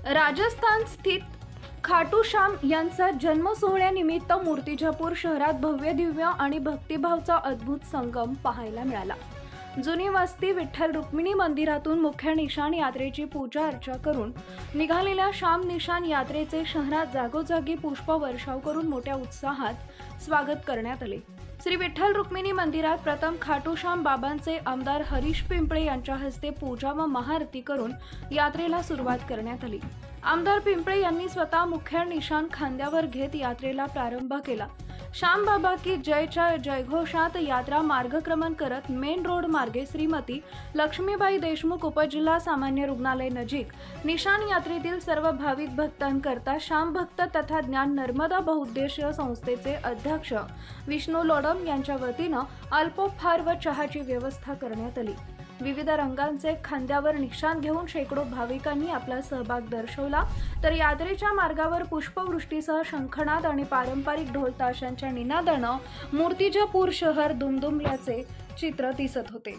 राजस्थान स्थित खाटू श्याम यांचा जन्म सोहळ्यानिमित्त मूर्तिजापूर शहरात भव्य दिव्य आणि भक्तिभावचा अद्भुत संगम पाहायला मिळाला। जुनी वस्ती विठ्ठल रुक्मिणी मंदिरातून मुख्य निशाण यात्रेची पूजा अर्चा करून निघालेल्या श्याम निशाण यात्रेचे शहरात जागोजागी पुष्प वर्षाव करून मोठ्या उत्साहात स्वागत करण्यात आले। श्री विठ्ठल रुक्मिणी मंदिरात प्रथम खाटू श्याम बाबांचे आमदार हरीश पिंपळे यांच्या हस्ते पूजा व महाआरती करून यात्रेला सुरुवात करण्यात आली। आमदार पिंपळे यांनी स्वतः मुख्य निशाण खांद्यावर घेत यात्रेला प्रारंभ केला। श्याम बाबा की जयच्या जयघोषात यात्रा मार्गक्रमण करत मेन रोड मार्गे श्रीमती लक्ष्मीबाई देशमुख उपजिल्हा सामान्य रुग्णालय नजीक निशाण यात्रेतील सर्व भाविक भक्तांकरता श्याम भक्त तथा ज्ञान नर्मदा बहुउद्देशीय संस्थेचे अध्यक्ष विष्णू लोडम यांच्या वतीनं अल्पोपहार व चहाची व्यवस्था करण्यात आली। विविध रंगांचे खांद्यावर निशाण घेऊन शेकडो भाविकांनी आपला सहभाग दर्शवला, तर यात्रेच्या मार्गावर पुष्पवृष्टीसह शंखनाद आणि पारंपरिक ढोल ताशांच्या निनादानं मूर्तिजापूर शहर दुमदुमल्याचे चित्र दिसत होते।